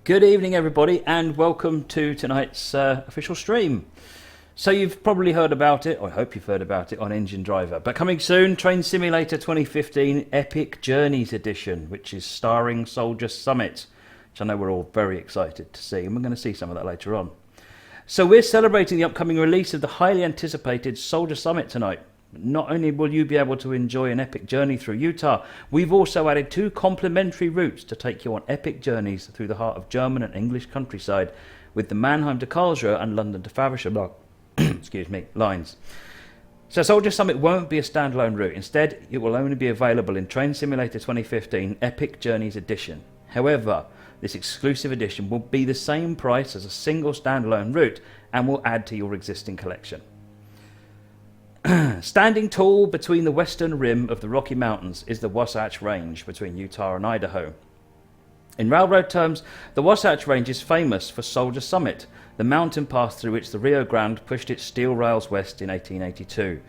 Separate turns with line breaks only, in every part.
Good evening, everybody, and welcome to tonight's official stream. So you've probably heard about it, or I hope you've heard about it, on Engine Driver. But coming soon, Train Simulator 2015 Epic Journeys Edition, which is starring Soldier Summit, which I know we're all very excited to see, and we're going to see some of that later on. So we're celebrating the upcoming release of the highly anticipated Soldier Summit tonight. Not only will you be able to enjoy an epic journey through Utah, we've also added 2 complimentary routes to take you on epic journeys through the heart of German and English countryside with the Mannheim to Karlsruhe and London to Faversham lines. So Soldier Summit won't be a standalone route. Instead, it will only be available in Train Simulator 2015 Epic Journeys Edition. However, this exclusive edition will be the same price as a single standalone route and will add to your existing collection. Standing tall between the western rim of the Rocky Mountains is the Wasatch Range between Utah and Idaho. In railroad terms, the Wasatch Range is famous for Soldier Summit, the mountain pass through which the Rio Grande pushed its steel rails west in 1882.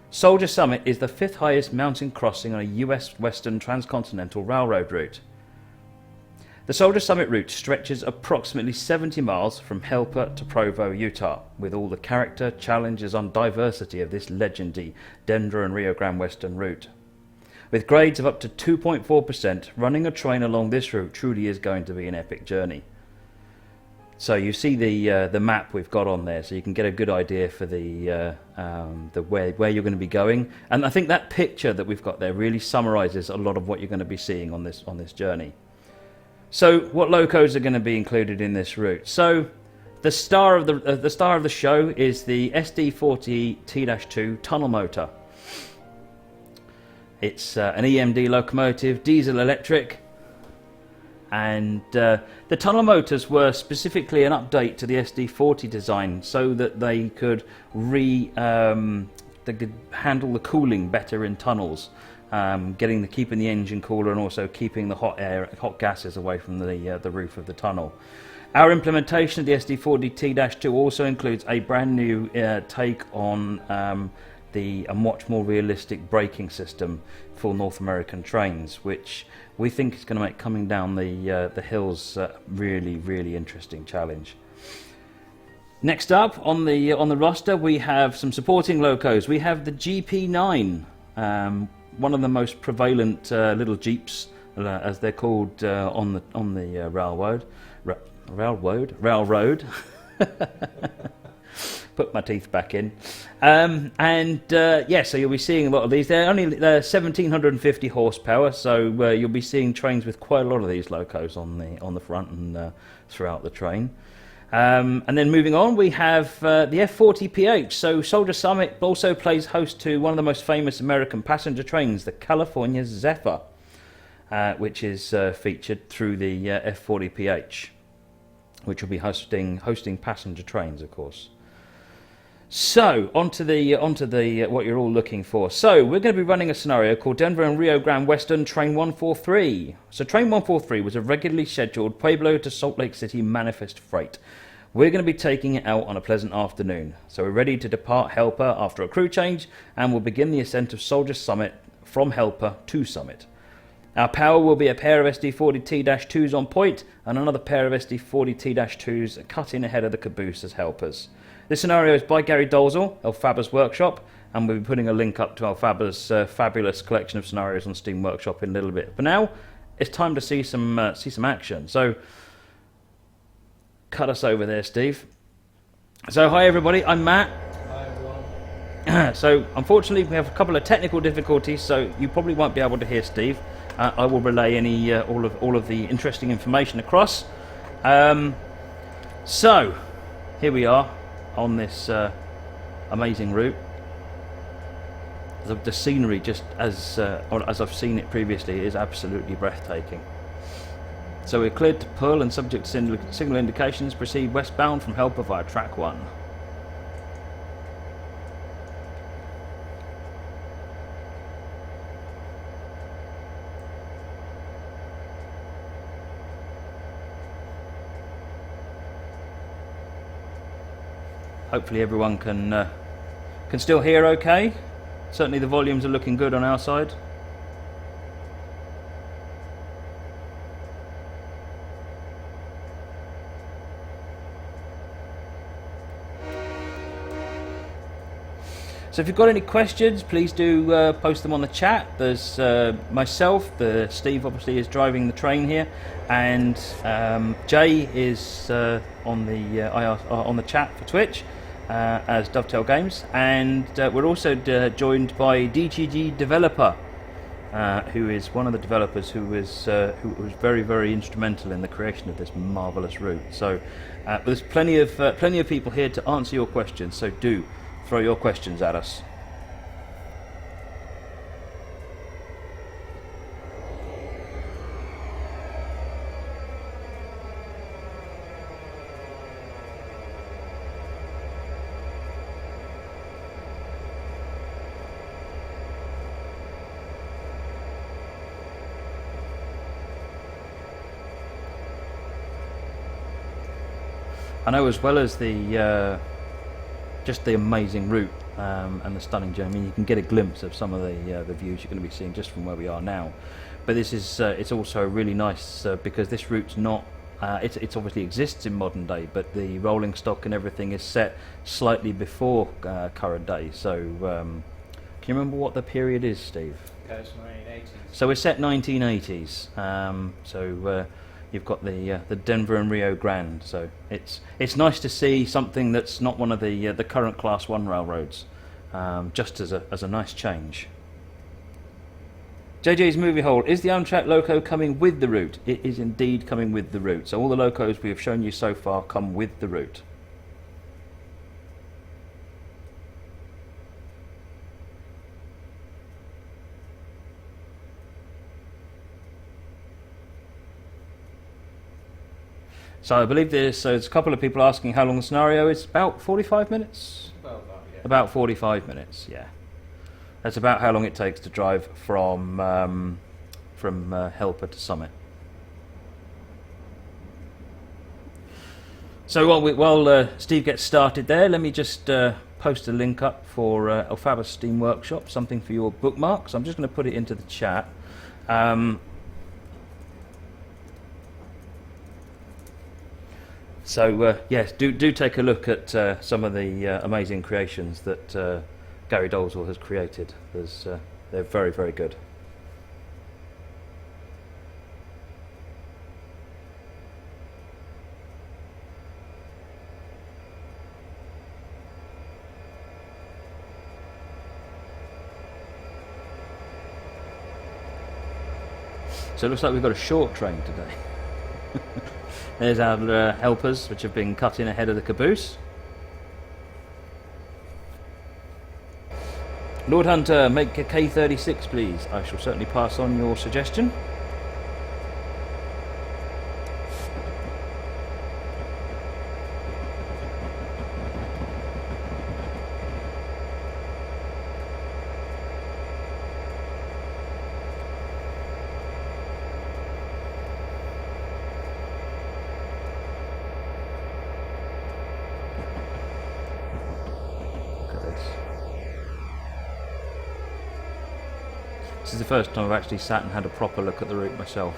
Soldier Summit is the 5th highest mountain crossing on a US Western Transcontinental Railroad route. The Soldier Summit route stretches approximately 70 miles from Helper to Provo, Utah, with all the character, challenges and diversity of this legendary Denver and Rio Grande Western route. With grades of up to 2.4%, running a train along this route truly is going to be an epic journey. So you see the map we've got on there, so you can get a good idea for the where you're going to be going. And I think that picture that we've got there really summarises a lot of what you're going to be seeing on this journey. So what locos are going to be included in this route? So the star of the show is the SD40 T-2 tunnel motor. It's an EMD locomotive, diesel electric, and the tunnel motors were specifically an update to the SD40 design so that they could handle the cooling better in tunnels. Keeping the engine cooler and also keeping the hot gases away from the roof of the tunnel. Our implementation of the SD40 T-2 also includes a brand new take on a much more realistic braking system for North American trains, which we think is going to make coming down the hills a really, really interesting challenge. Next up on the roster, we have some supporting locos. We have the GP9. One of the most prevalent little jeeps, as they're called on the railroad. Put my teeth back in, so you'll be seeing a lot of these. They're 1,750 horsepower, so you'll be seeing trains with quite a lot of these locos on the front and throughout the train. And then moving on, we have the F40PH. So Soldier Summit also plays host to one of the most famous American passenger trains, the California Zephyr, which is featured through the F40PH, which will be hosting passenger trains, of course. So onto the what you're all looking for. So we're going to be running a scenario called Denver and Rio Grande Western Train 143. So Train 143 was a regularly scheduled Pueblo to Salt Lake City manifest freight. We're going to be taking it out on a pleasant afternoon. So we're ready to depart Helper after a crew change, and we'll begin the ascent of Soldier Summit from Helper to Summit. Our power will be a pair of SD40 T-2s on point and another pair of SD40 T-2s cut in ahead of the caboose as helpers. This scenario is by Gary Dolezal, Elphaba's Workshop, and we'll be putting a link up to Elphaba's fabulous collection of scenarios on Steam Workshop in a little bit. But now it's time to see some action. So cut us over there, Steve. So hi everybody, I'm Matt.
Hi everyone.
So unfortunately we have a couple of technical difficulties, so you probably won't be able to hear Steve. I will relay all of the interesting information across. So here we are on this amazing route. The scenery, just as I've seen it previously, is absolutely breathtaking. So we're cleared to pull, and subject to signal indications, proceed westbound from Helper via track 1. Hopefully everyone can still hear okay. Certainly the volumes are looking good on our side. So if you've got any questions, please do post them on the chat. There's myself, Steve obviously is driving the train here, and Jay is on the chat for Twitch as Dovetail Games, and we're also joined by DGG Developer, who is one of the developers who was very, very instrumental in the creation of this marvelous route. So there's plenty of people here to answer your questions. So do throw your questions at us. I know, as well as the just the amazing route and the stunning journey. I mean, you can get a glimpse of some of the views you're going to be seeing just from where we are now. But this is it's also really nice because this route's not. It obviously exists in modern day, but the rolling stock and everything is set slightly before current day. So, can you remember what the period is, Steve?
Goes 1980s.
So we're set 1980s. You've got the Denver and Rio Grande, so it's nice to see something that's not one of the current Class 1 railroads, just as a nice change. JJ's Movie Hole, is the Amtrak loco coming with the route? It is indeed coming with the route. So all the locos we have shown you so far come with the route. So I believe there's a couple of people asking how long the scenario is. About 45 minutes?
About that, yeah.
About 45 minutes, yeah. That's about how long it takes to drive from Helper to Summit. So while Steve gets started there, let me just post a link up for Alphaba Steam Workshop, something for your bookmarks. I'm just going to put it into the chat. So yes, do take a look at some of the amazing creations that Gary Dolezal has created. They're very, very good. So it looks like we've got a short train today. There's our helpers, which have been cut in ahead of the caboose. Lord Hunter, make a K36 please. I shall certainly pass on your suggestion. This is the first time I've actually sat and had a proper look at the route myself.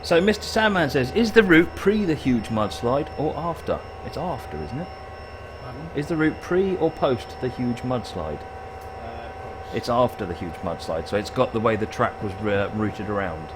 So Mr. Sandman says, is the route pre the huge mudslide or after? It's after, isn't it? Is the route pre or post the huge mudslide? It's after the huge mudslide, so it's got the way the track was routed around.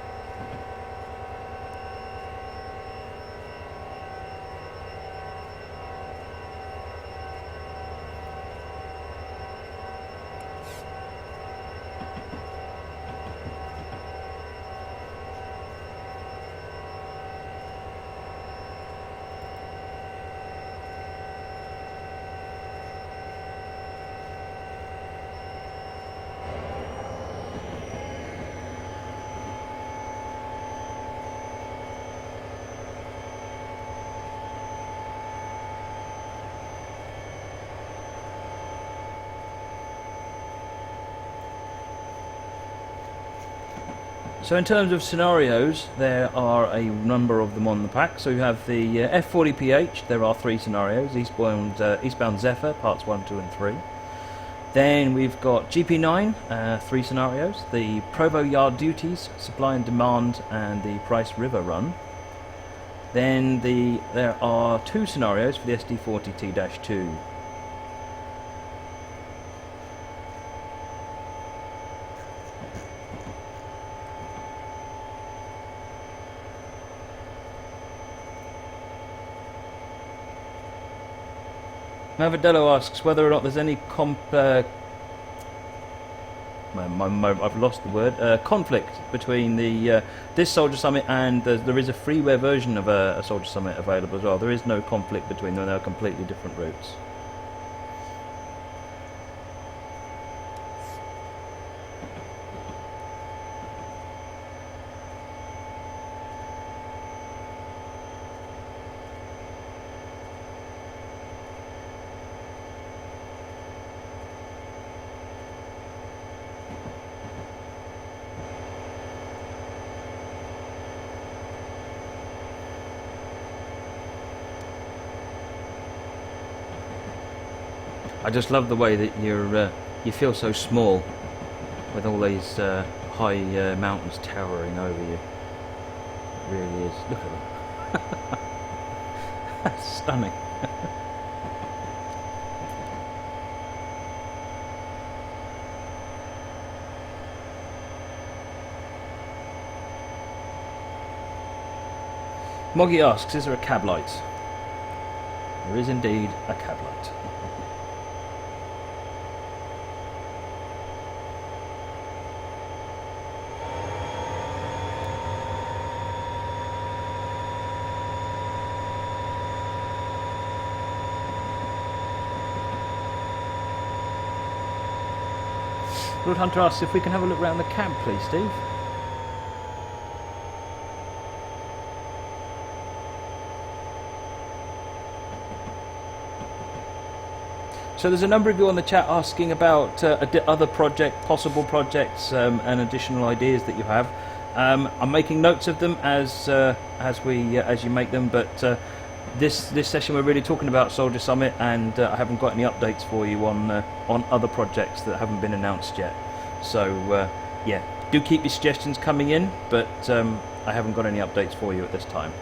So in terms of scenarios, there are a number of them on the pack. So you have the F40PH, there are 3 scenarios, eastbound Zephyr, parts 1, 2 and 3. Then we've got GP9, 3 scenarios, the Provo Yard Duties, Supply and Demand, and the Price River Run. Then there are 2 scenarios for the SD40T-2. Mavadello asks whether or not there's any I've lost the word. Conflict between this Soldier Summit and there is a freeware version of a Soldier Summit available as well. There is no conflict between them; they're completely different routes. I just love the way that you feel so small with all these high mountains towering over you. It really is. Look at them. That's stunning. Moggy asks, is there a cab light? There is indeed a cab light. Lord Hunter asks if we can have a look around the cab, please, Steve. So there's a number of you on the chat asking about other possible projects, and additional ideas that you have. I'm making notes of them as you make them, but this session we're really talking about Soldier Summit, and I haven't got any updates for you on other projects that haven't been announced yet. So yeah, do keep your suggestions coming in, but I haven't got any updates for you at this time.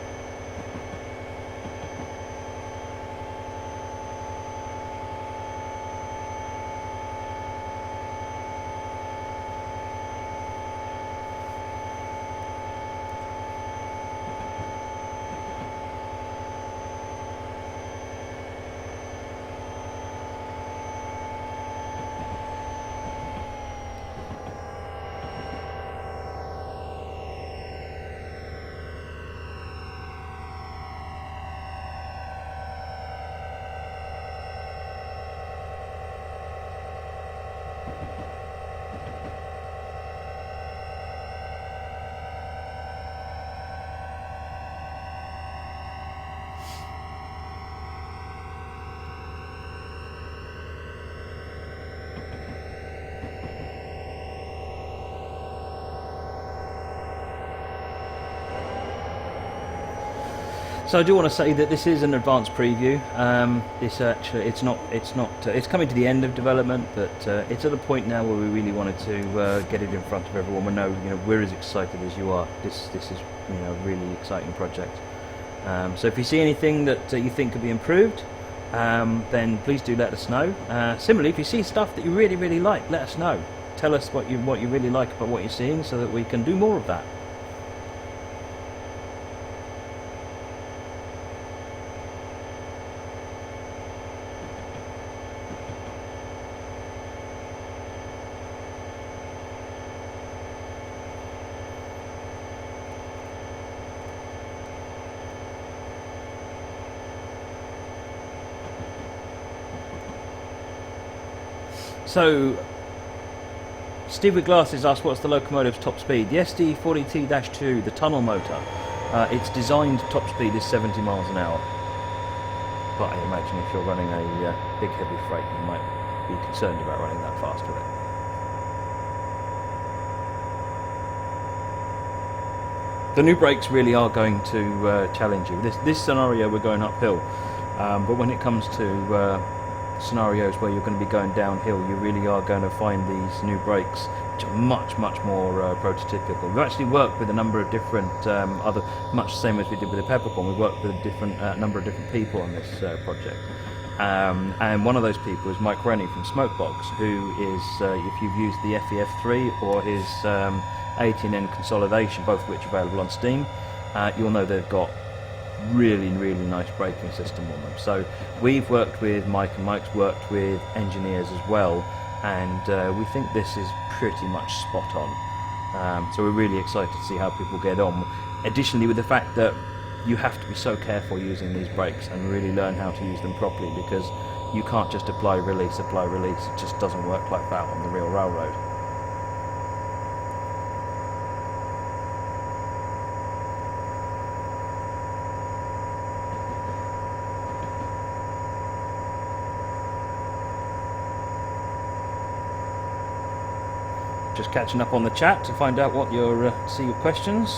So I do want to say that this is an advanced preview. It's coming to the end of development, but it's at a point now where we really wanted to get it in front of everyone. We know, we're as excited as you are. This is, a really exciting project. So if you see anything that you think could be improved, then please do let us know. Similarly, if you see stuff that you really, really like, let us know. Tell us what you really like about what you're seeing, so that we can do more of that. So, Steve with Glasses asked what's the locomotive's top speed. The SD40T-2, the tunnel motor, its designed top speed is 70 miles an hour. But I imagine if you're running a big heavy freight, you might be concerned about running that fast with it. The new brakes really are going to challenge you. This scenario we're going uphill, but when it comes to scenarios where you're going to be going downhill, you really are going to find these new brakes which are much more prototypical. We've actually worked with a number of different other, much the same as we did with the peppercorn. We've worked with a different number of different people on this project. And one of those people is Mike Rennie from Smokebox, who is, if you've used the FEF3 or his 18N consolidation, both of which are available on Steam, you'll know they've got really nice braking system on them. So we've worked with Mike, and Mike's worked with engineers as well, and we think this is pretty much spot on. So we're really excited to see how people get on. Additionally, with the fact that you have to be so careful using these brakes and really learn how to use them properly, because you can't just apply release. It just doesn't work like that on the real railroad. Just catching up on the chat to find out what your see your questions.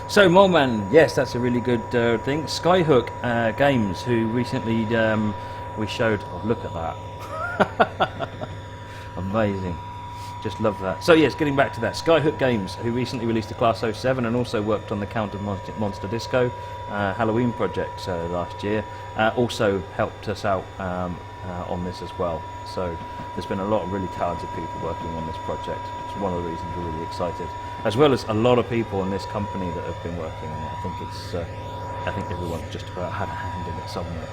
So Molman, yes, that's a really good thing. Skyhook Games, who recently we showed. Oh, look at that! Amazing. Just love that. So yes, getting back to that, Skyhook Games, who recently released the Class 07 and also worked on the Count of Monster Disco Halloween project last year, also helped us out on this as well. So there's been a lot of really talented people working on this project. It's one of the reasons we're really excited, as well as a lot of people in this company that have been working on it. I think everyone's just about had a hand in it somewhere.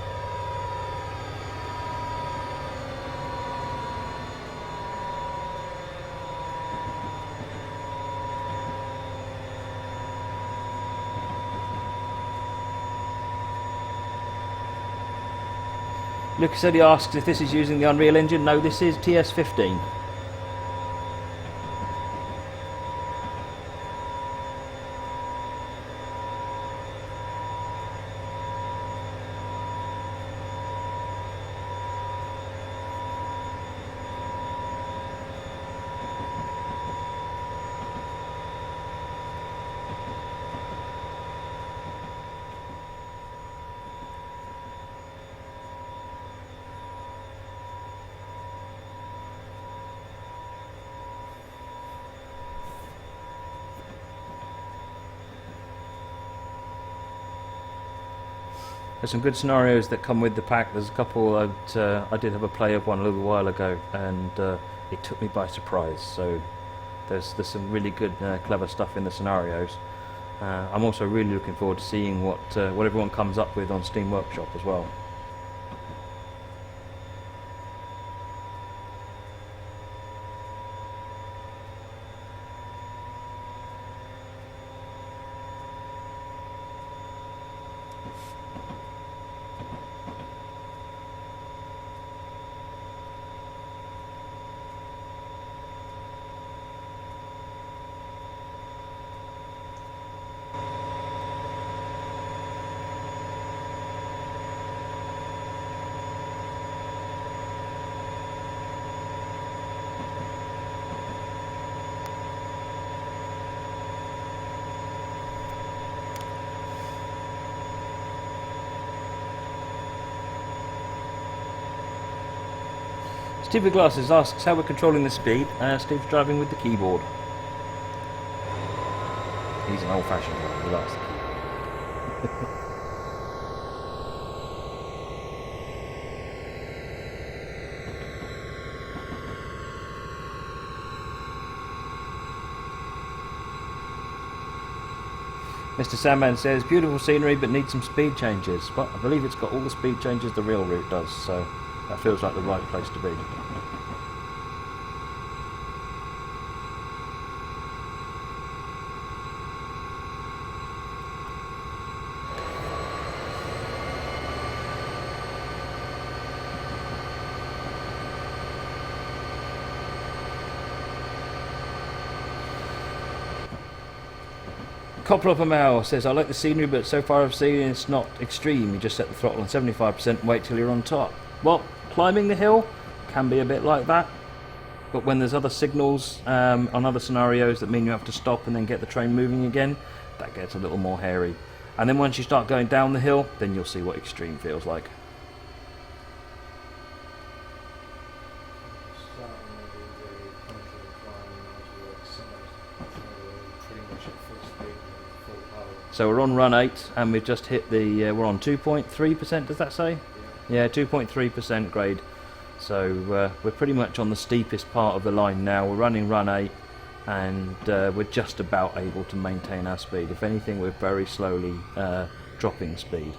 Lucas said he asks if this is using the Unreal Engine. No, this is TS15. There's some good scenarios that come with the pack. There's a couple that I did have a play of one a little while ago, and it took me by surprise. So there's some really good, clever stuff in the scenarios. I'm also really looking forward to seeing what everyone comes up with on Steam Workshop as well. Steve with Glasses asks how we're controlling the speed. Steve's driving with the keyboard. He's an old-fashioned guy, he likes the keyboard. Mr. Sandman says, beautiful scenery but needs some speed changes. Well, I believe it's got all the speed changes the real route does, so that feels like the right place to be. Copper of a Mile says, I like the scenery, but so far I've seen it's not extreme. You just set the throttle on 75% and wait till you're on top. Well, climbing the hill can be a bit like that. But when there's other signals on other scenarios that mean you have to stop and then get the train moving again, that gets a little more hairy. And then once you start going down the hill, then you'll see what extreme feels like. So we're on run 8 and we've just hit the, we're on 2.3%, does that say? Yeah, 2.3% grade. So we're pretty much on the steepest part of the line now. We're running run 8 and we're just about able to maintain our speed. If anything, we're very slowly dropping speed.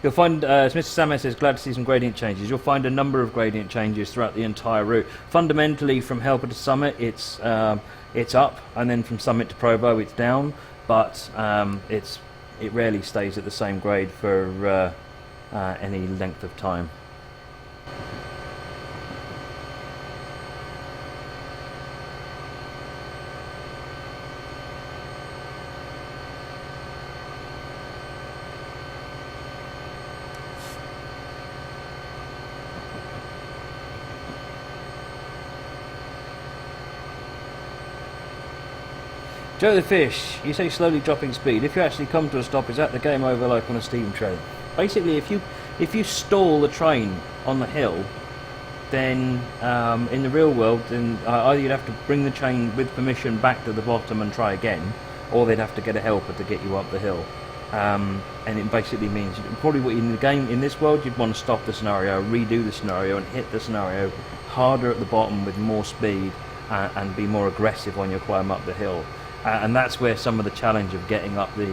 You'll find, as Mr. Samet says, glad to see some gradient changes. You'll find a number of gradient changes throughout the entire route. Fundamentally, from Helper to Summit, it's up, and then from Summit to Provo, it's down. But it rarely stays at the same grade for any length of time. Joe the Fish, you say slowly dropping speed. If you actually come to a stop, is that the game over like on a steam train? Basically, if you stall the train on the hill, then in the real world, then either you'd have to bring the train with permission back to the bottom and try again, or they'd have to get a helper to get you up the hill. And it basically means probably what in the game in this world you'd want to stop the scenario, redo the scenario, and hit the scenario harder at the bottom with more speed and be more aggressive on your climb up the hill. And that's where some of the challenge of getting up the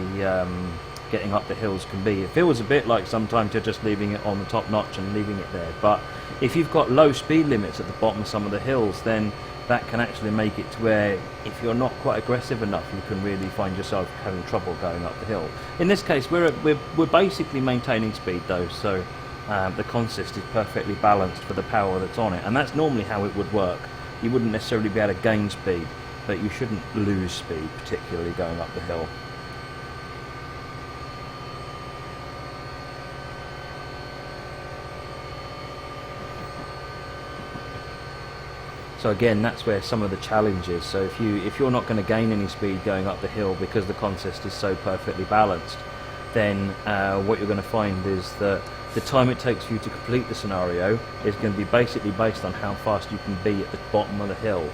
hills can be. It feels a bit like sometimes you're just leaving it on the top notch and leaving it there. But if you've got low speed limits at the bottom of some of the hills, then that can actually make it to where if you're not quite aggressive enough, you can really find yourself having trouble going up the hill. In this case, we're basically maintaining speed though, so the consist is perfectly balanced for the power that's on it, and that's normally how it would work. You wouldn't necessarily be able to gain speed, but you shouldn't lose speed, particularly going up the hill. So again, that's where some of the challenge is. So if you're not going to gain any speed going up the hill because the consist is so perfectly balanced, then what you're going to find is that the time it takes for you to complete the scenario is going to be basically based on how fast you can be at the bottom of the hill.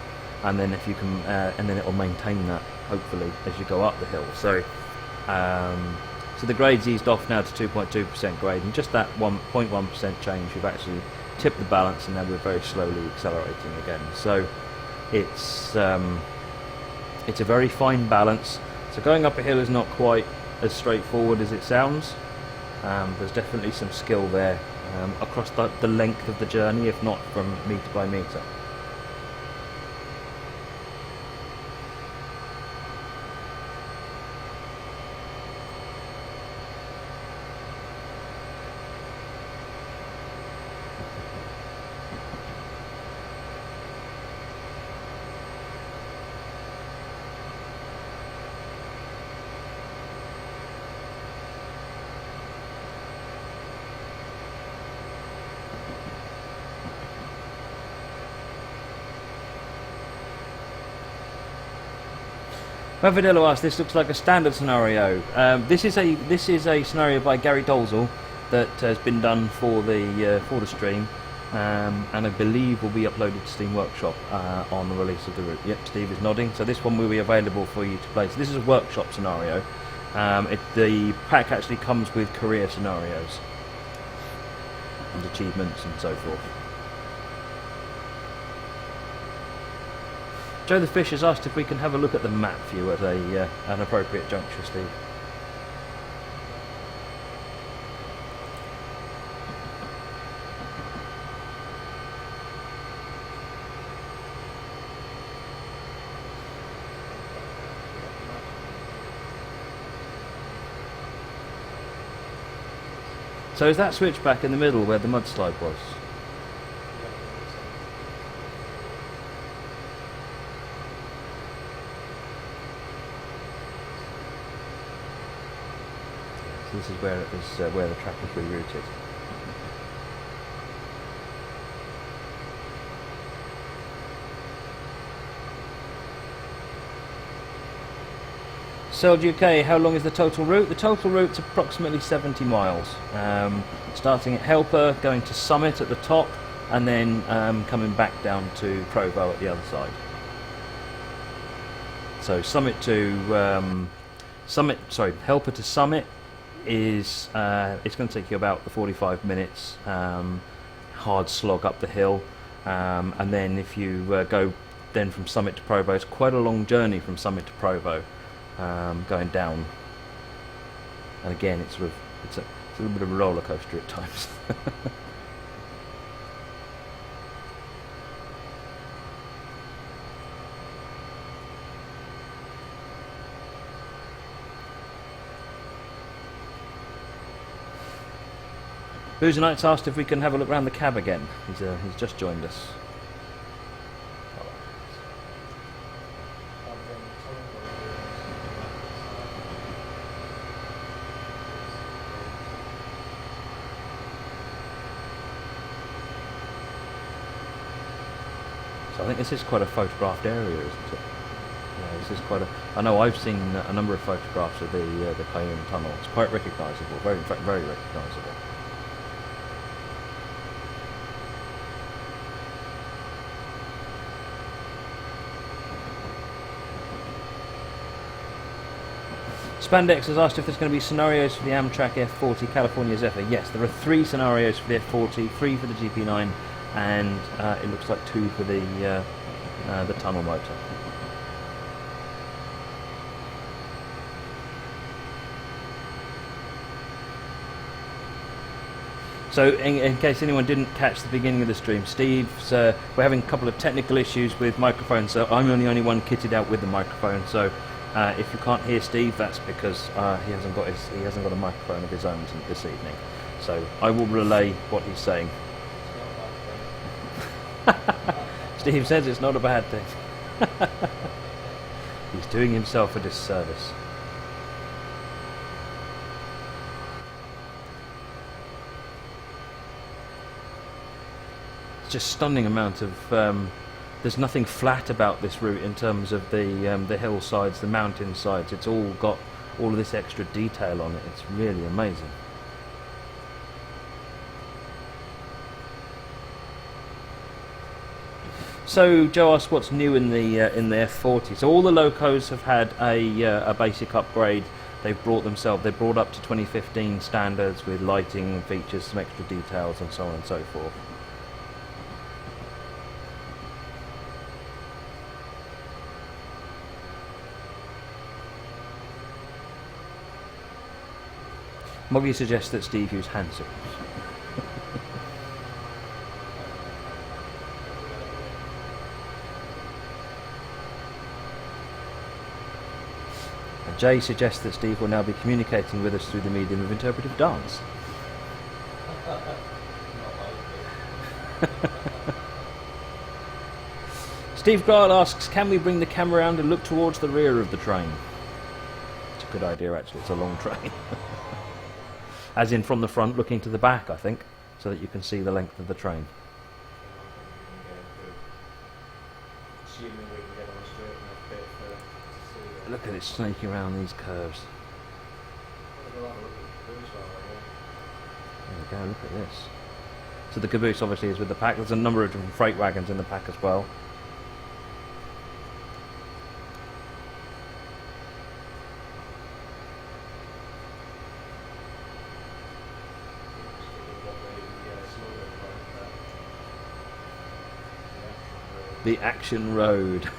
And then if you can, and then it will maintain that hopefully as you go up the hill. So, so the grade's eased off now to 2.2% grade, and just that 1.1% change, we've actually tipped the balance, and now we're very slowly accelerating again. So, it's a very fine balance. So going up a hill is not quite as straightforward as it sounds. There's definitely some skill there across the length of the journey, if not from metre by metre. Mavadillo asks, this looks like a standard scenario. This is a scenario by Gary Dolezal that has been done for the stream, and I believe will be uploaded to Steam Workshop on the release of the route. Yep, Steve is nodding. So this one will be available for you to play. So this is a workshop scenario. The pack actually comes with career scenarios and achievements and so forth. Joe the Fish has asked if we can have a look at the map view at an appropriate juncture, Steve. So is that switchback in the middle where the mudslide was? So this is where it was, where the track was rerouted. Sold UK, how long is the total route? The total route's approximately 70 miles. Starting at Helper, going to Summit at the top, and then coming back down to Provo at the other side. So Helper to Summit is it's going to take you about the 45 minutes, hard slog up the hill, and then if you go then from Summit to Provo, it's quite a long journey from Summit to Provo. Going down, and again it's a little bit of a roller coaster at times. Boozer Knights asked if we can have a look around the cab again. He's just joined us. So I think this is quite a photographed area, isn't it? Yeah, this is quite a. I know I've seen a number of photographs of the Cayenne Tunnel. It's quite recognisable, in fact, very recognisable. Spandex has asked if there's going to be scenarios for the Amtrak F40 California Zephyr. Yes, there are 3 scenarios for the F40, 3 for the GP9, and it looks like 2 for the tunnel motor. So in case anyone didn't catch the beginning of the stream, we're having a couple of technical issues with microphones, so I'm the only one kitted out with the microphone. So if you can't hear Steve, that's because he hasn't got a microphone of his own this evening. So I will relay what he's saying. Steve says it's not a bad thing. He's doing himself a disservice. It's just stunning amount of. There's nothing flat about this route in terms of the hillsides, the mountainsides. It's all got all of this extra detail on it. It's really amazing. So Joe asked what's new in the F40. So all the locos have had a basic upgrade. They've brought up to 2015 standards with lighting features, some extra details, and so on and so forth. Moggy suggests that Steve use hand signals. Jay suggests that Steve will now be communicating with us through the medium of interpretive dance. Steve Gryle asks, can we bring the camera around and look towards the rear of the train? It's a good idea, actually. It's a long train. As in from the front looking to the back, I think, so that you can see the length of the train. Look at it snaking around these curves. There we go, look at this. So the caboose obviously is with the pack. There's a number of different freight wagons in the pack as well. The Action Road.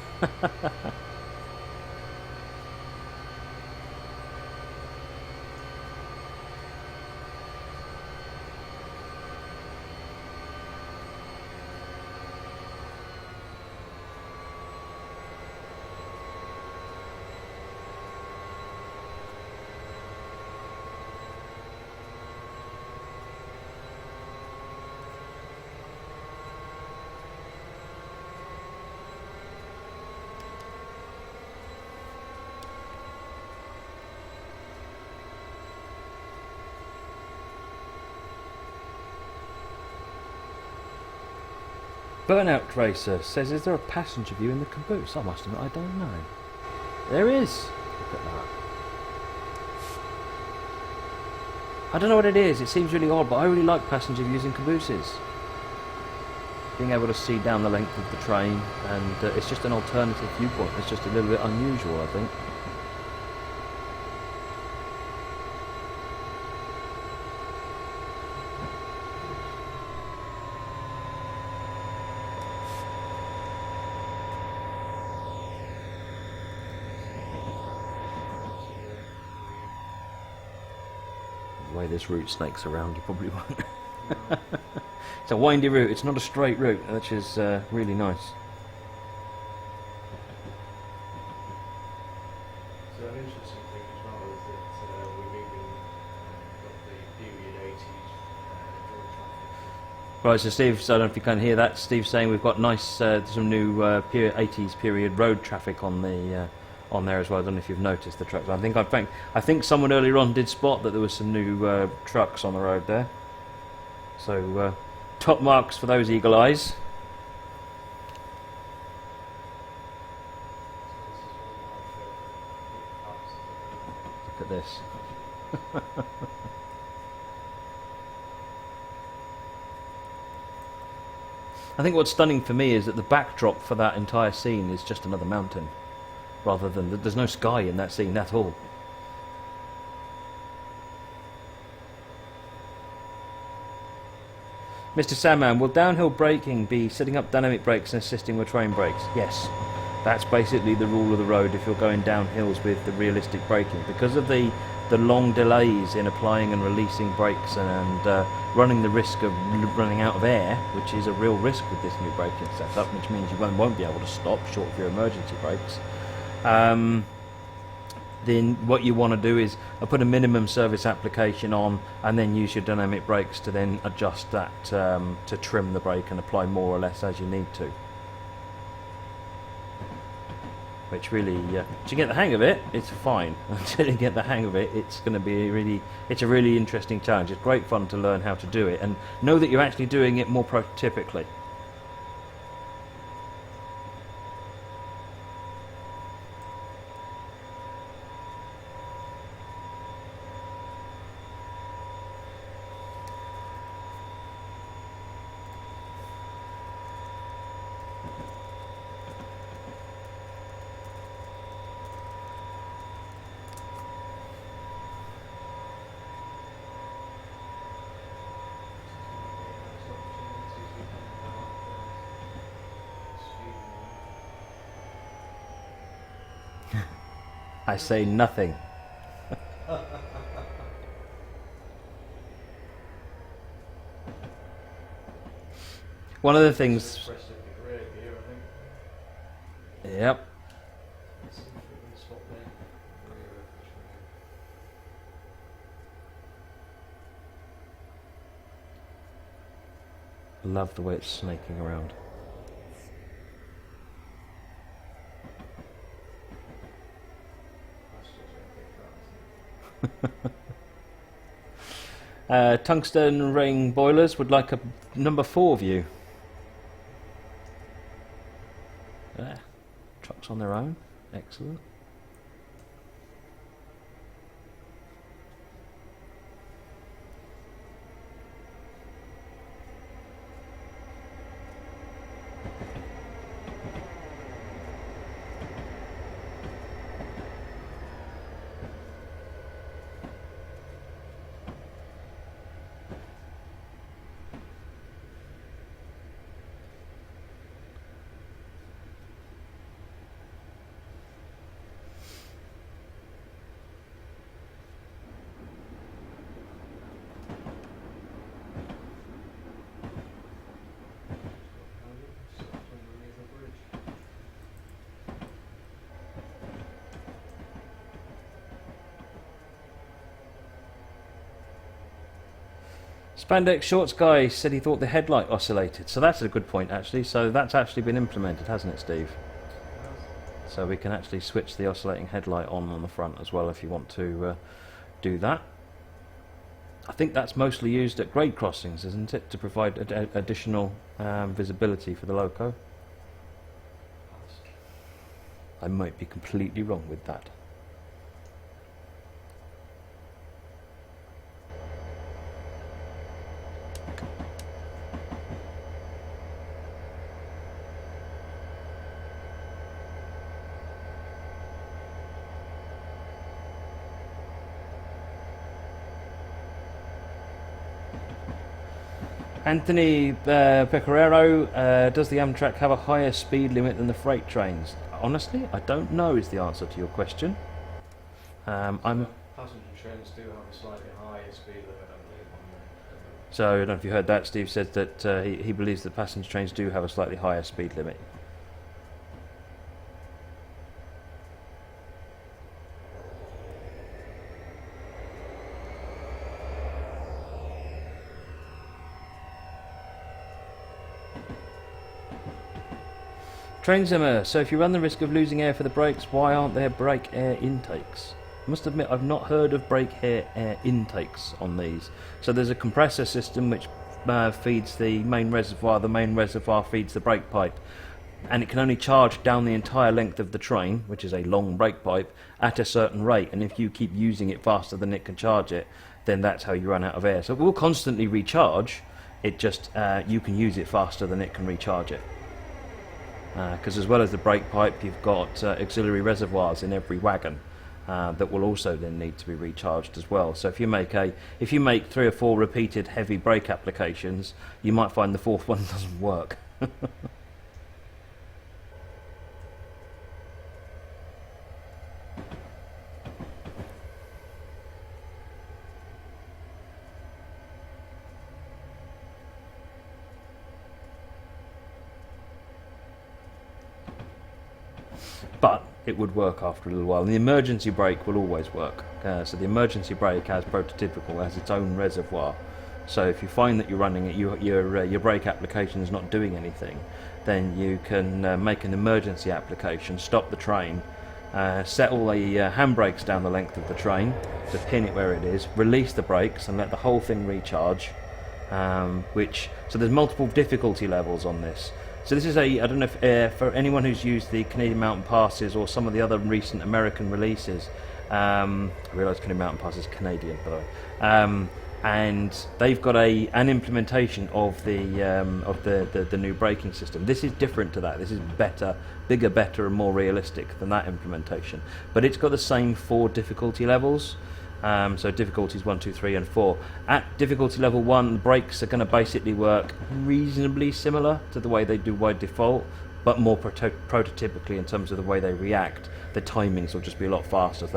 Burnout Tracer says, is there a passenger view in the caboose? I must admit, I don't know. There is. Look at that. I don't know what it is. It seems really odd, but I really like passenger views in cabooses. Being able to see down the length of the train, and it's just an alternative viewpoint. It's just a little bit unusual, I think. The way this route snakes around, you probably won't. It's a windy route, it's not a straight route, which is really nice.
So an interesting thing as well is that we've even got the period 80s road traffic.
Right, so Steve, so I don't know if you can hear that, Steve's saying we've got nice, some new 80s period road traffic on the on there as well. I don't know if you've noticed the trucks. I think someone earlier on did spot that there was some new trucks on the road there. So top marks for those eagle eyes. Look at this. I think what's stunning for me is that the backdrop for that entire scene is just another mountain, rather than there's no sky in that scene at all. Mr. Sandman, will downhill braking be setting up dynamic brakes and assisting with train brakes? Yes. That's basically the rule of the road if you're going down hills with the realistic braking. Because of the long delays in applying and releasing brakes and running the risk of running out of air, which is a real risk with this new braking setup, which means you won't be able to stop short of your emergency brakes. Then what you want to do is put a minimum service application on and then use your dynamic brakes to then adjust that to trim the brake and apply more or less as you need to. Which really, once you get the hang of it, it's fine. Until you get the hang of it, it's going to be it's a really interesting challenge. It's great fun to learn how to do it and know that you're actually doing it more prototypically. I say nothing. One of the things. Yep. Love the way it's snaking around. Tungsten ring boilers would like a number 4 view. Trucks on their own, excellent. Spandex Shorts guy said he thought the headlight oscillated. So that's a good point, actually. So that's actually been implemented, hasn't it, Steve? So we can actually switch the oscillating headlight on the front as well if you want to do that. I think that's mostly used at grade crossings, isn't it, to provide additional visibility for the loco? I might be completely wrong with that. Anthony Pecoraro, does the Amtrak have a higher speed limit than the freight trains? Honestly, I don't know is the answer to your question.
Passenger trains do have a slightly higher speed limit, I believe, on the
So I don't know if you heard that. Steve said that he believes that passenger trains do have a slightly higher speed limit. Trainzimmer, so if you run the risk of losing air for the brakes, why aren't there brake air intakes? I must admit I've not heard of brake air intakes on these. So there's a compressor system which feeds the main reservoir feeds the brake pipe, and it can only charge down the entire length of the train, which is a long brake pipe, at a certain rate, and if you keep using it faster than it can charge it, then that's how you run out of air. So it will constantly recharge, it just you can use it faster than it can recharge it. Because as well as the brake pipe, you've got auxiliary reservoirs in every wagon that will also then need to be recharged as well. So if you make 3 or 4 repeated heavy brake applications, you might find the 4th one doesn't work. But it would work after a little while. And the emergency brake will always work. So the emergency brake, as prototypical, has its own reservoir. So if you find that you're running it, your brake application is not doing anything, then you can make an emergency application, stop the train, set all the handbrakes down the length of the train to pin it where it is, release the brakes and let the whole thing recharge. So there's multiple difficulty levels on this. So this is I don't know if for anyone who's used the Canadian Mountain Passes or some of the other recent American releases, I realise Canadian Mountain Pass is Canadian, by the way, and they've got an implementation of the new braking system. This is different to that. This is better, bigger, better, and more realistic than that implementation. But it's got the same 4 difficulty levels. So difficulties 1, 2, 3, and 4. At difficulty level 1, the brakes are going to basically work reasonably similar to the way they do by default, but more prototypically in terms of the way they react. The timings will just be a lot faster, so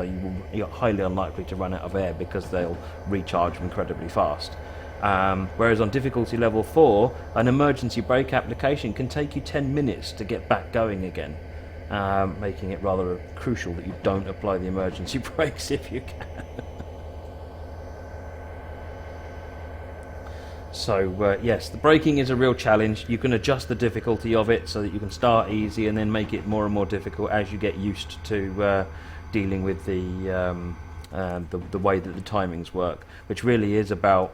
you're highly unlikely to run out of air because they'll recharge incredibly fast. Whereas on difficulty level 4, an emergency brake application can take you 10 minutes to get back going again, making it rather crucial that you don't apply the emergency brakes if you can. So yes, the braking is a real challenge. You can adjust the difficulty of it so that you can start easy and then make it more and more difficult as you get used to dealing with the way that the timings work, which really is about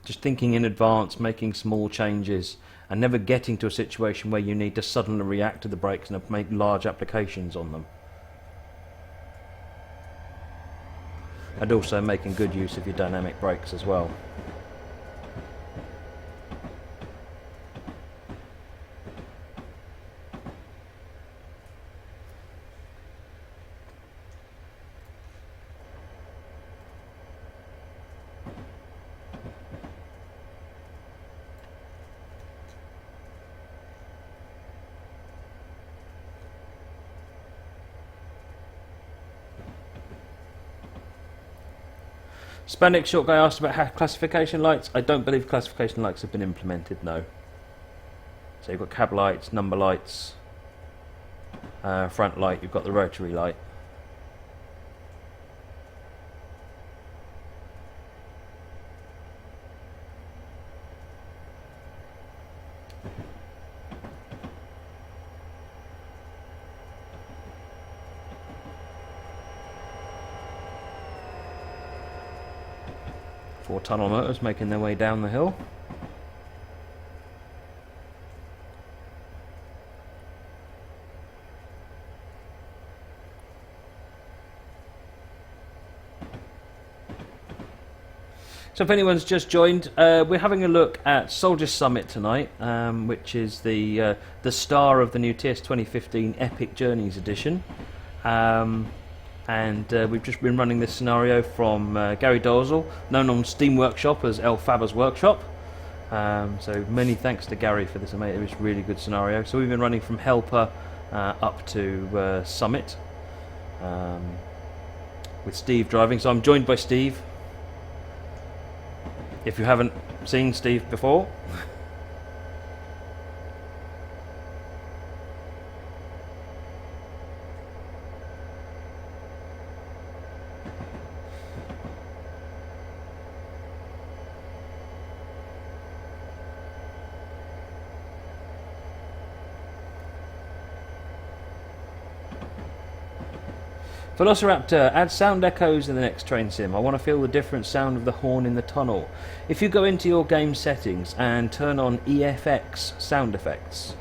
just thinking in advance, making small changes, and never getting to a situation where you need to suddenly react to the brakes and make large applications on them. And also making good use of your dynamic brakes as well. Spandex Short Guy asked about classification lights. I don't believe classification lights have been implemented, no. So you've got cab lights, number lights, front light, you've got the rotary light. 4 tunnel motors making their way down the hill. So if anyone's just joined, we're having a look at Soldier Summit tonight, which is the star of the new TS 2015 Epic Journeys edition. We've just been running this scenario from Gary Dozel, known on Steam Workshop as El Faber's Workshop. So many thanks to Gary for this amazing, it's a really good scenario. So we've been running from Helper up to Summit with Steve driving. So I'm joined by Steve. If you haven't seen Steve before, Velociraptor, add sound echoes in the next train sim. I want to feel the different sound of the horn in the tunnel. If you go into your game settings and turn on EFX sound effects,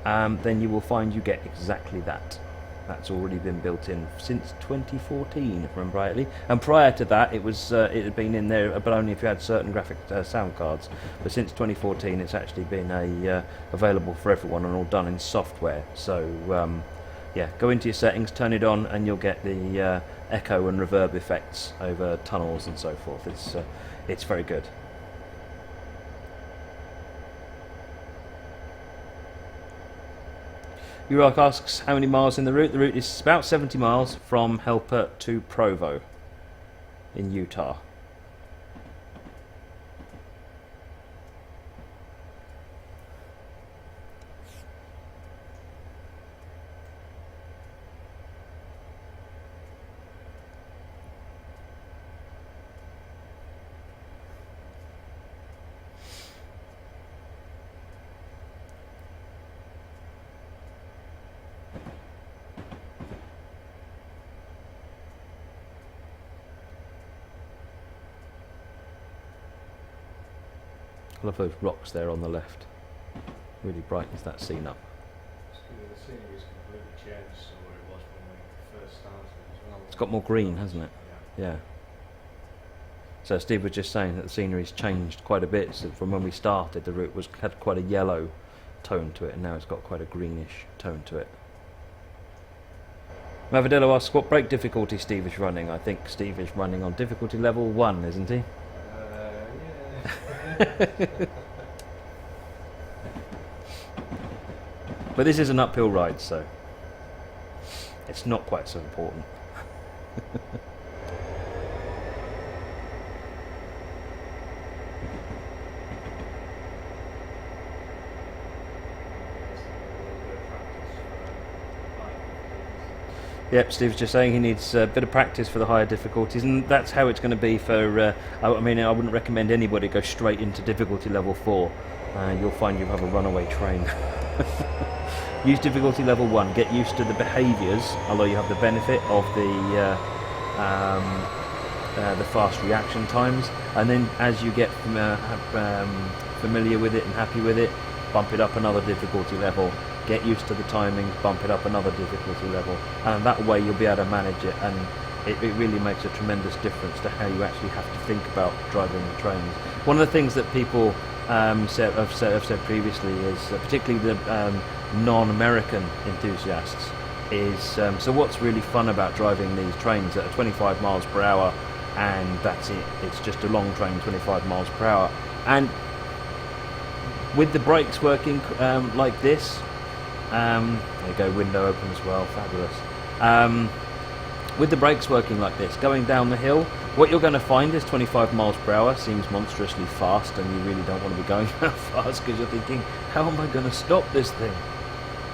then you will find you get exactly that. That's already been built in since 2014, if I remember rightly. And prior to that, it had been in there, but only if you had certain graphic sound cards. But since 2014, it's actually been available for everyone and all done in software. So. Yeah, go into your settings, turn it on, and you'll get the echo and reverb effects over tunnels and so forth. It's very good. Urok asks how many miles in the route. The route is about 70 miles from Helper to Provo in Utah. I love those rocks there on the left. Really brightens that scene up.
The scenery's completely changed to what it was when we first started as well.
It's got more green, hasn't it?
Yeah.
Yeah. So Steve was just saying that the scenery's changed quite a bit. So from when we started, the route had quite a yellow tone to it, and now it's got quite a greenish tone to it. Mavadillo asks what brake difficulty Steve is running. I think Steve is running on difficulty level 1, isn't he?
Yeah.
But this is an uphill ride, so it's not quite so important. Yep, Steve's just saying he needs a bit of practice for the higher difficulties, and that's how it's going to be for... I mean, I wouldn't recommend anybody go straight into difficulty level 4. You'll find you have a runaway train. Use difficulty level 1, get used to the behaviours, although you have the benefit of the fast reaction times, and then as you get familiar with it and happy with it, bump it up another difficulty level. Get used to the timings, bump it up another difficulty level, and that way you'll be able to manage it, and it really makes a tremendous difference to how you actually have to think about driving the trains. One of the things that people have said previously is, particularly the non-American enthusiasts, is so what's really fun about driving these trains that are 25 miles per hour, and that's it. It's just a long train, 25 miles per hour, and with the brakes working like this. There you go, window open as well, fabulous. With the brakes working like this, going down the hill, what you're going to find is 25 miles per hour seems monstrously fast, and you really don't want to be going that fast because you're thinking, how am I going to stop this thing?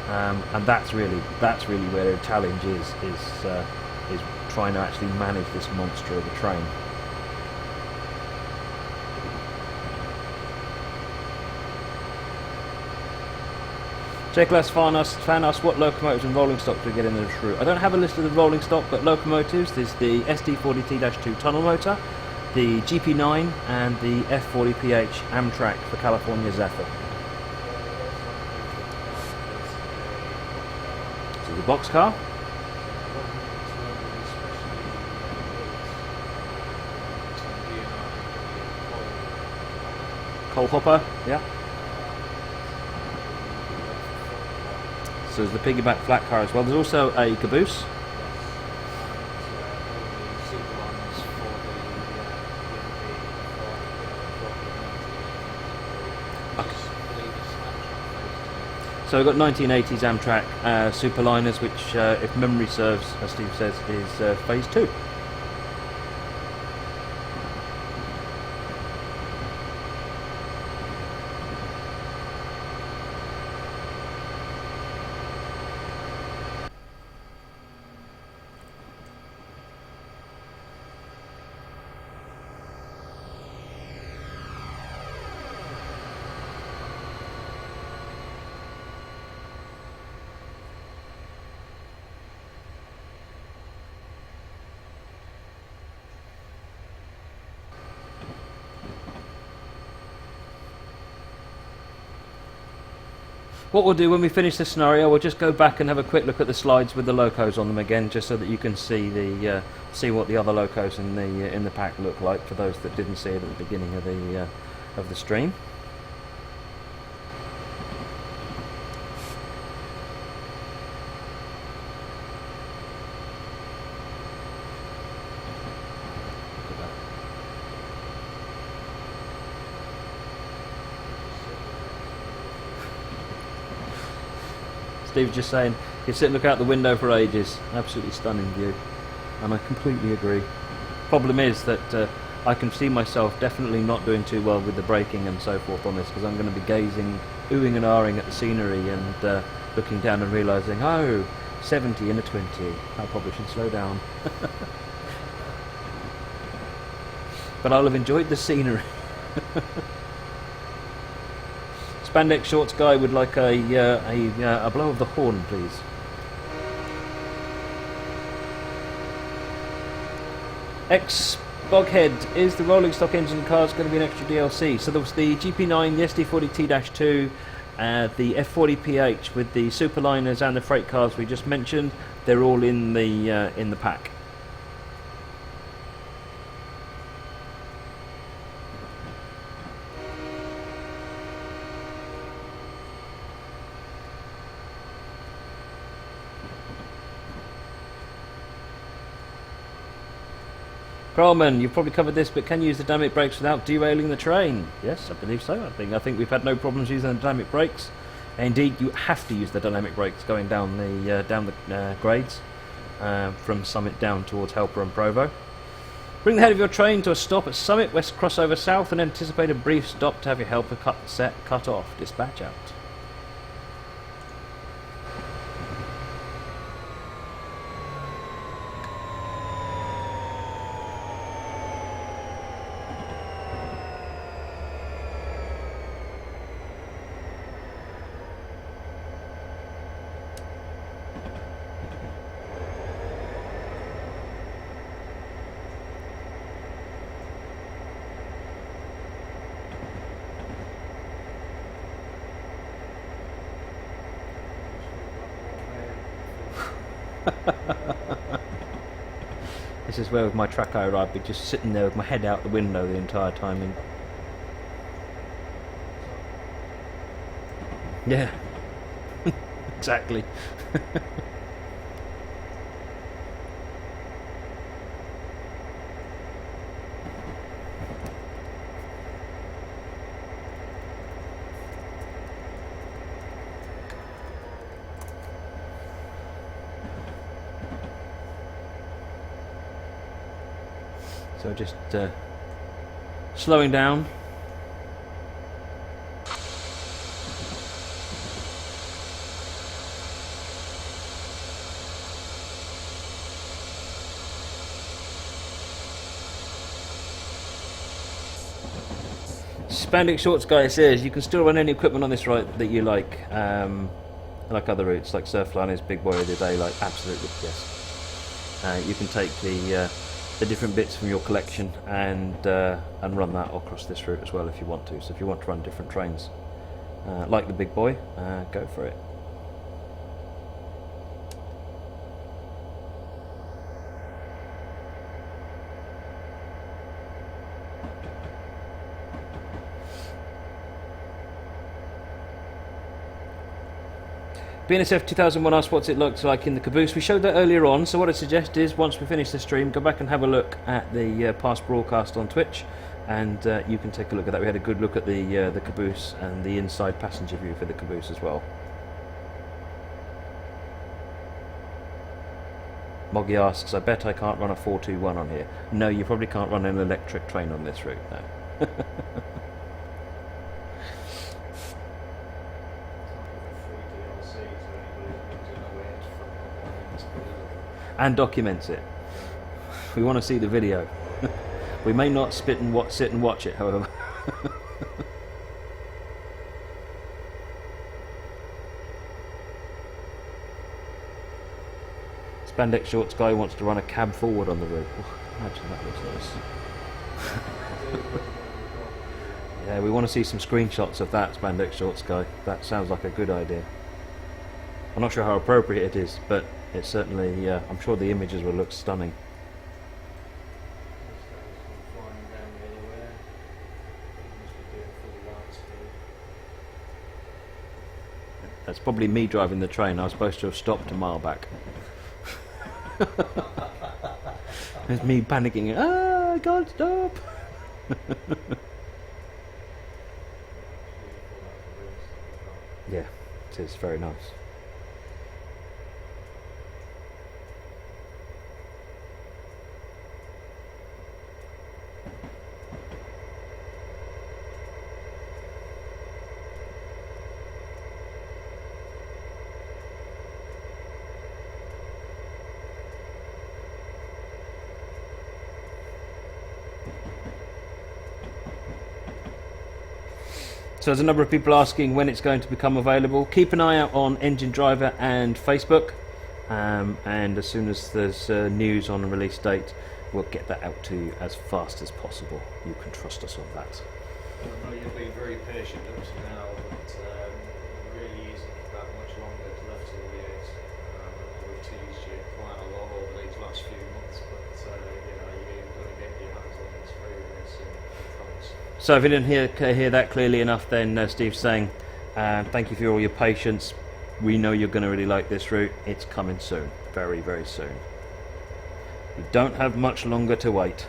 And that's really where the challenge is trying to actually manage this monster of a train. J-Class fan asks what locomotives and rolling stock do we get in this route. I don't have a list of the rolling stock, but locomotives, there's the SD40T-2 tunnel motor, the GP9 and the F40PH Amtrak for California Zephyr. So the boxcar. Coal hopper, yeah. So there's the piggyback flat car as well. There's also a caboose. So we've got 1980s Amtrak Superliners, which, if memory serves, as Steve says, is Phase 2. What we'll do when we finish this scenario, we'll just go back and have a quick look at the slides with the locos on them again, just so that you can see the see what the other locos in the pack look like for those that didn't see it at the beginning of the stream. Steve's just saying, you sit and look out the window for ages. Absolutely stunning view. And I completely agree. Problem is that I can see myself definitely not doing too well with the braking and so forth on this, because I'm going to be gazing, oohing and ahhing at the scenery and looking down and realising, oh, 70 in a 20. I probably should slow down. But I'll have enjoyed the scenery. Spandex Shorts guy would like a blow of the horn, please. X Boghead, is the rolling stock engine cars going to be an extra DLC? So there was the GP9, the SD40T-2, the F40PH with the Superliners and the freight cars we just mentioned. They're all in the pack. Perlman, you've probably covered this, but can you use the dynamic brakes without derailing the train? Yes, I believe so. I think we've had no problems using the dynamic brakes. Indeed, you have to use the dynamic brakes going down the grades from Summit down towards Helper and Provo. Bring the head of your train to a stop at Summit, West Crossover South, and anticipate a brief stop to have your helper cut off. Dispatch out. This is where with my tracker I'd be just sitting there with my head out the window the entire time. Yeah, exactly. So just slowing down. Spandex Shorts guy says you can still run any equipment on this route that you like other routes like Surfliners, Big Boy of the Day, like absolutely yes. You can take the the different bits from your collection and run that across this route as well if you want to. So if you want to run different trains like the big boy, go for it. BNSF 2001 asked what's it looked like in the caboose. We showed that earlier on, so what I suggest is once we finish the stream, go back and have a look at the past broadcast on Twitch, and you can take a look at that. We had a good look at the caboose and the inside passenger view for the caboose as well. Moggy asks, I bet I can't run a 421 on here. No, you probably can't run an electric train on this route, no. And documents it. We want to see the video. We may not sit and watch it, however. Spandex Shorts guy wants to run a cab forward on the route. Oh, imagine that looks nice. Yeah, we want to see some screenshots of that, Spandex Shorts guy. That sounds like a good idea. I'm not sure how appropriate it is, but it's certainly, I'm sure the images will look stunning. That's probably me driving the train. I was supposed to have stopped a mile back. There's me panicking. Ah, I can't stop. Yeah, it is very nice. So there's a number of people asking when it's going to become available. Keep an eye out on Engine Driver and Facebook, and as soon as there's news on a release date, we'll get that out to you as fast as possible. You can trust us on that.
I know you've been very patient up to now, but it really isn't that much longer left till the 8th. We've teased you quite a lot over these last few months, but you know, you're going to get your hands on this very, very soon, I promise.
So if you didn't hear that clearly enough, then Steve's saying thank you for all your patience. We know you're going to really like this route. It's coming soon, very, very soon. You don't have much longer to wait.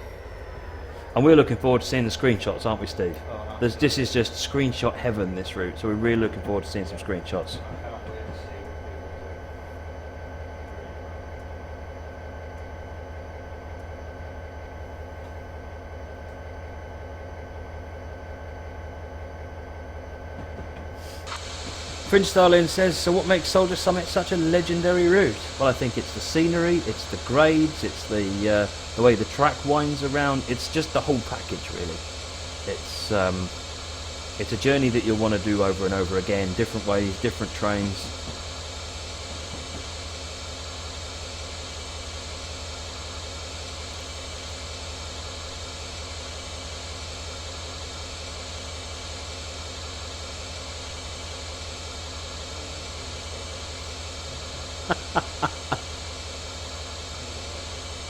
And we're looking forward to seeing the screenshots, aren't we, Steve?
Oh,
This is just screenshot heaven, this route, so we're really looking forward to seeing some screenshots.
I can't wait to see what people
Fringe Starlin says, so what makes Soldier Summit such a legendary route? Well, I think it's the scenery, it's the grades, it's the way the track winds around. It's just the whole package, really. It's a journey that you'll want to do over and over again, different ways, different trains.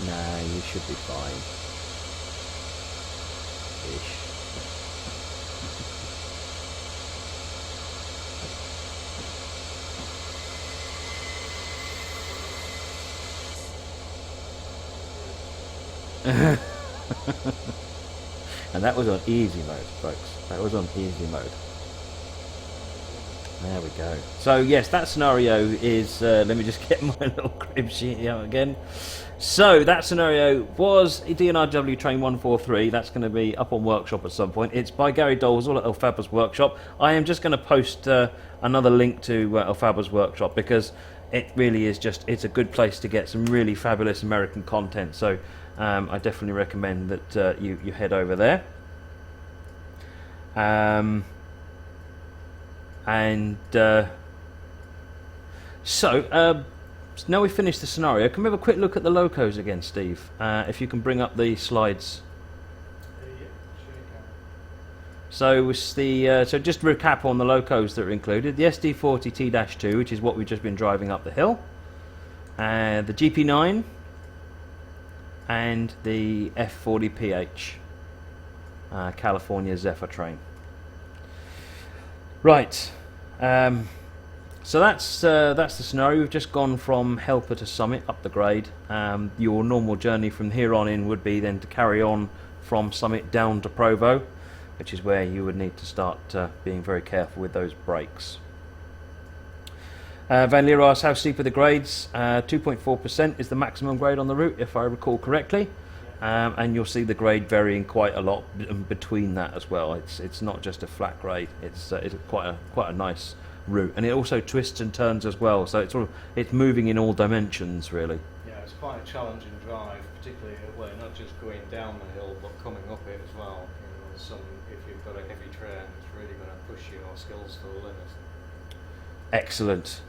Nah, you should be fine. Ish. And that was on easy mode, folks. That was on easy mode. There we go. So yes, that scenario is, let me just get my little crib sheet out again. So that scenario was D&RGW Train 143. That's going to be up on Workshop at some point. It's by Gary Dolezal at Elphaba's Workshop. I am just going to post another link to Elphaba's Workshop because it really is just, it's a good place to get some really fabulous American content. So I definitely recommend that you head over there. So now we've finished the scenario, can we have a quick look at the locos again, Steve? If you can bring up the slides.
Yeah, sure you can.
So it's so just to recap on the locos that are included: the SD40T-2, which is what we've just been driving up the hill, the GP9, and the F40PH California Zephyr train. Right. So that's the scenario. We've just gone from Helper to Summit up the grade. Your normal journey from here on in would be then to carry on from Summit down to Provo, which is where you would need to start being very careful with those brakes. Van Leer asks, how steep are the grades? 2.4% is the maximum grade on the route, if I recall correctly. And you'll see the grade varying quite a lot between that as well. It's not just a flat grade. It's quite a nice route, and it also twists and turns as well. So it's moving in all dimensions really.
Yeah, it's quite a challenging drive, particularly not just going down the hill but coming up it as well. If you've got a heavy train, it's really going to push your skills to the limit.
Excellent.